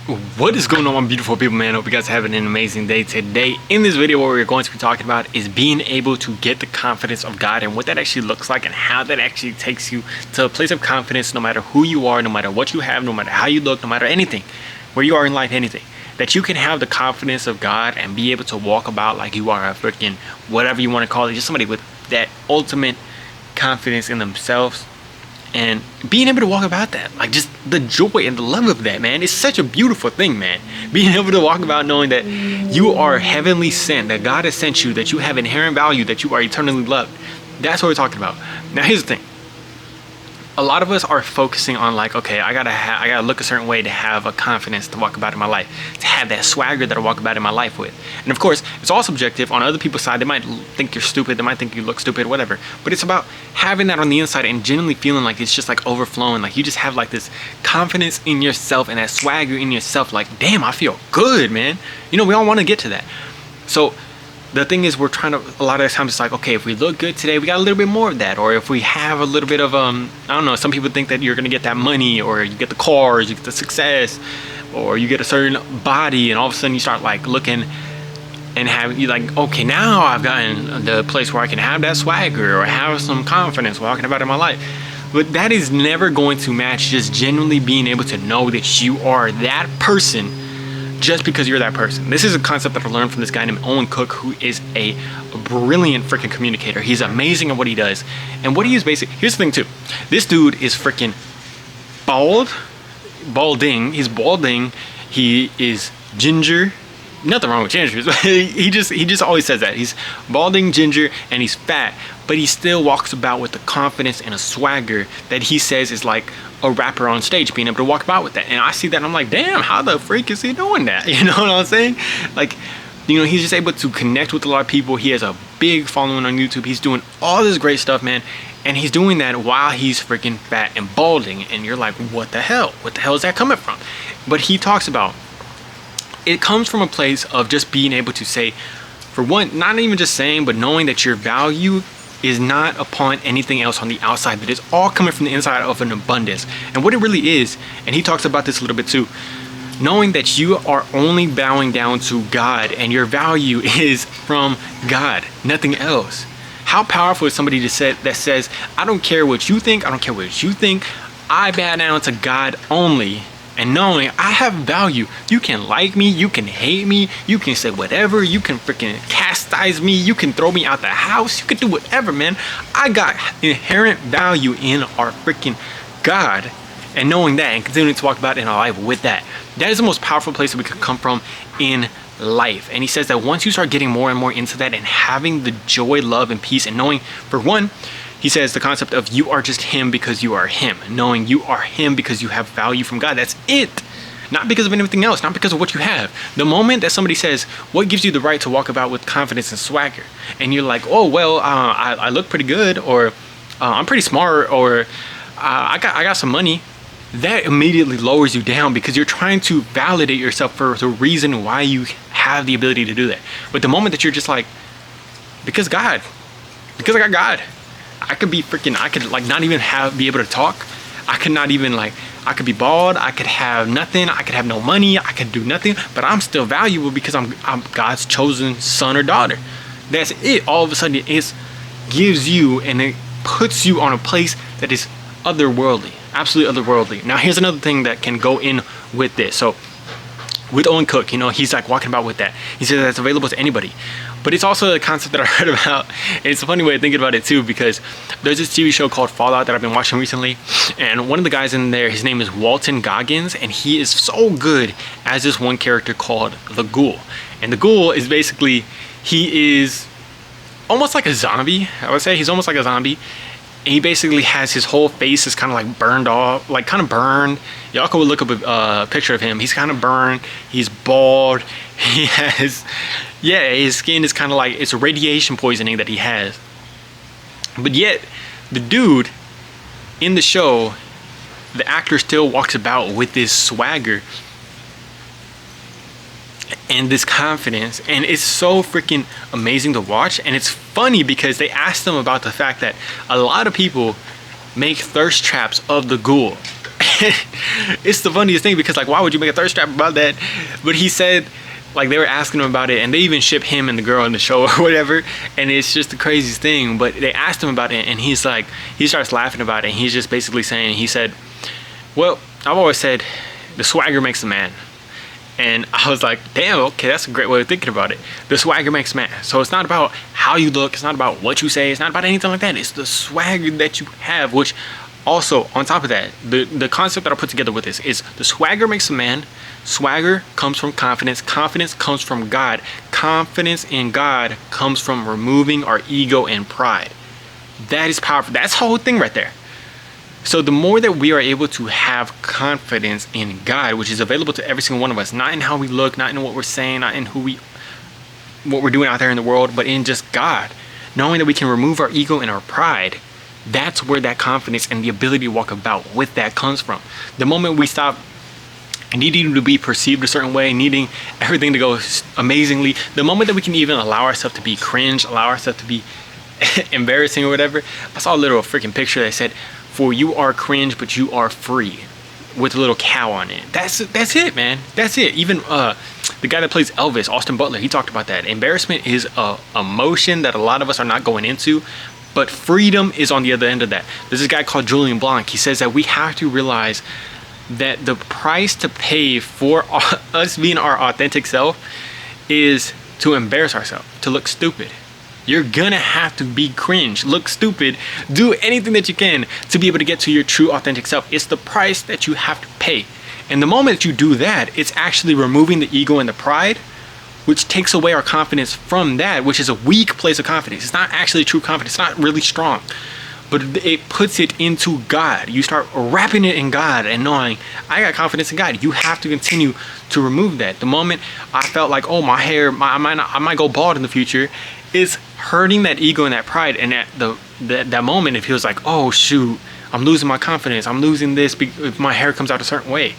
What is going on, my beautiful people, man? Hope you guys are having an amazing day today. In this video, what we're going to be talking about is being able to get the confidence of God and what that actually looks like and how that actually takes you to a place of confidence no matter who you are, no matter what you have, no matter how you look, no matter anything, where you are in life, anything. That you can have the confidence of God and be able to walk about like you are a freaking whatever you want to call it, just somebody with that ultimate confidence in themselves. And being able to walk about that, like just the joy and the love of that, man, it's such a beautiful thing, man. Being able to walk about knowing that you are heavenly sent, that God has sent you, that you have inherent value, that you are eternally loved. That's what we're talking about. Now, here's the thing. A lot of us are focusing on like, okay, I gotta look a certain way to have a confidence to walk about in my life, to have that swagger that I walk about in my life with. And of course, it's all subjective. On other people's side, they might think you're stupid, they might think you look stupid, whatever. But it's about having that on the inside and genuinely feeling like it's just like overflowing. Like you just have like this confidence in yourself and that swagger in yourself. Like, damn, I feel good, man. You know, we all want to get to that. So the thing is, we're trying to, a lot of the times it's like, okay, if we look good today, we got a little bit more of that. Or if we have a little bit of, I don't know, some people think that you're going to get that money, or you get the cars, you get the success, or you get a certain body, and all of a sudden you start like looking and have, you like, okay, now I've gotten the place where I can have that swagger or have some confidence walking about in my life. But that is never going to match just genuinely being able to know that you are that person just because you're that person. This is a concept that I learned from this guy named Owen Cook, who is a brilliant freaking communicator. He's amazing at what he does. And what he is basically, here's the thing too. This dude is freaking balding. He's balding. He is ginger. Nothing wrong with ginger. he just always says that. He's balding, ginger, and he's fat. But he still walks about with the confidence and a swagger that he says is like a rapper on stage, being able to walk about with that. And I see that and I'm like, damn, how the freak is he doing that? You know what I'm saying? Like, you know, he's just able to connect with a lot of people. He has a big following on YouTube. He's doing all this great stuff, man. And he's doing that while he's freaking fat and balding. And you're like, what the hell? What the hell is that coming from? But he talks about, it comes from a place of just being able to say, for one, not even just saying, but knowing that your value is not upon anything else on the outside, but it's all coming from the inside of an abundance. And what it really is, and he talks about this a little bit too, knowing that you are only bowing down to God and your value is from God, nothing else. How powerful is somebody that says, I don't care what you think, I don't care what you think, I bow down to God only. And knowing I have value. You can like me, you can hate me, you can say whatever, you can freaking chastise me, you can throw me out the house, you can do whatever, man. I got inherent value in our freaking God. And knowing that and continuing to walk about in our life with that, that is the most powerful place that we could come from in life. And he says that once you start getting more and more into that and having the joy, love, and peace, and knowing, for one, he says the concept of you are just him because you are him. Knowing you are him because you have value from God. That's it. Not because of anything else. Not because of what you have. The moment that somebody says, what gives you the right to walk about with confidence and swagger? And you're like, oh, well, I look pretty good. Or I'm pretty smart. Or I got some money. That immediately lowers you down because you're trying to validate yourself for the reason why you have the ability to do that. But the moment that you're just like, because I got God. I could be freaking, I could like not even be able to talk. I could not even like, I could be bald. I could have nothing. I could have no money. I could do nothing, but I'm still valuable because I'm God's chosen son or daughter. That's it. All of a sudden it gives you and it puts you on a place that is otherworldly, absolutely otherworldly. Now here's another thing that can go in with this. So with Owen Cook, you know, he's like walking about with that. He says that's available to anybody. But it's also a concept that I heard about. And it's a funny way of thinking about it too, because there's this TV show called Fallout that I've been watching recently. And one of the guys in there, his name is Walton Goggins. And he is so good as this one character called the Ghoul. And the Ghoul is basically, he is almost like a zombie. I would say he's almost like a zombie. And he basically has his whole face is kind of like burned off, like kind of burned. Y'all can look up a picture of him. He's kind of burned. He's bald. He has, yeah, his skin is kind of like, it's radiation poisoning that he has. But yet, the dude in the show, the actor still walks about with this swagger and this confidence, and it's so freaking amazing to watch. And it's funny because they asked them about the fact that a lot of people make thirst traps of the Ghoul. It's the funniest thing because like, why would you make a thirst trap about that? But he said, like, they were asking him about it, and they even ship him and the girl in the show or whatever, and it's just the craziest thing. But they asked him about it, and he's like, he starts laughing about it, and he's just basically saying, he said, well, I've always said the swagger makes the man. And I was like, damn, okay, that's a great way of thinking about it. The swagger makes man. So it's not about how you look, it's not about what you say, it's not about anything like that. It's the swagger that you have, which also, on top of that, the concept that I put together with this is the swagger makes a man. Swagger comes from confidence. Confidence comes from God. Confidence in God comes from removing our ego and pride. That is powerful. That's the whole thing right there. So the more that we are able to have confidence in God, which is available to every single one of us, not in how we look, not in what we're saying, not in what we're doing out there in the world, but in just God, knowing that we can remove our ego and our pride, that's where that confidence and the ability to walk about with that comes from. The moment we stop needing to be perceived a certain way, needing everything to go amazingly, the moment that we can even allow ourselves to be cringe, allow ourselves to be embarrassing or whatever. I saw a little freaking picture that said, for you are cringe, but you are free, with a little cow on it. That's it, man. That's it. Even the guy that plays Elvis, Austin Butler, he talked about that. Embarrassment is a emotion that a lot of us are not going into, but freedom is on the other end of that. There's this guy called Julian Blanc. He says that we have to realize that the price to pay for us being our authentic self is to embarrass ourselves, to look stupid. You're gonna have to be cringe, look stupid, do anything that you can to be able to get to your true authentic self. It's the price that you have to pay. And the moment that you do that, it's actually removing the ego and the pride, which takes away our confidence from that, which is a weak place of confidence. It's not actually true confidence, it's not really strong, but it puts it into God. You start wrapping it in God and knowing, I got confidence in God. You have to continue to remove that. The moment I felt like, oh, my hair, I might go bald in the future, is hurting that ego and that pride. And at that moment, it feels like, oh shoot, I'm losing my confidence, I'm losing this if my hair comes out a certain way.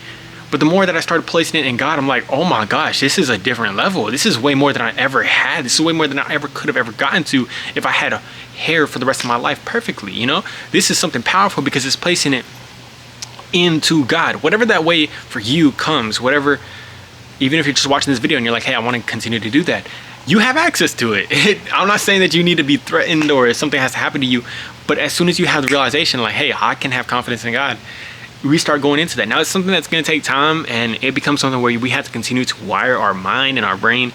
But the more that I started placing it in God, I'm like, oh my gosh, this is a different level. This is way more than I ever had. This is way more than I ever could have ever gotten to if I had a hair for the rest of my life perfectly, you know? This is something powerful because it's placing it into God. Whatever that way for you comes, whatever, even if you're just watching this video and you're like, hey, I want to continue to do that, you have access to it. I'm not saying that you need to be threatened or something has to happen to you, but as soon as you have the realization like, hey, I can have confidence in God, we start going into that. Now it's something that's going to take time, and it becomes something where we have to continue to wire our mind and our brain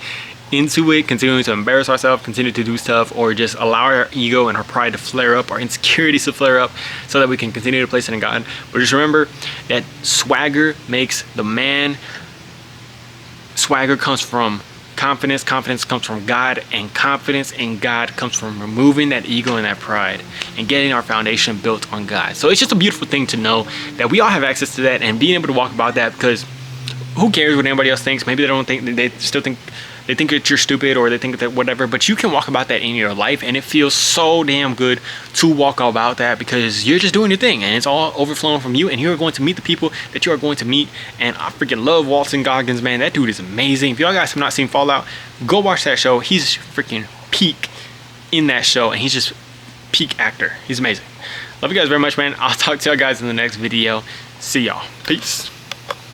into it, continuing to embarrass ourselves, continue to do stuff, or just allow our ego and our pride to flare up, our insecurities to flare up, so that we can continue to place it in God. But just remember that swagger makes the man. Swagger comes from confidence. Confidence comes from God, and confidence in God comes from removing that ego and that pride and getting our foundation built on God. So it's just a beautiful thing to know that we all have access to that, and being able to walk about that, because who cares what anybody else thinks? Maybe they don't think, they still think, they think that you're stupid, or they think that whatever, but you can walk about that in your life, and it feels so damn good to walk about that because you're just doing your thing and it's all overflowing from you, and you're going to meet the people that you are going to meet. And I freaking love Walton Goggins, man. That dude is amazing. If y'all guys have not seen Fallout, go watch that show. He's freaking peak in that show, and he's just peak actor. He's amazing. Love you guys very much, man. I'll talk to y'all guys in the next video. See y'all. Peace.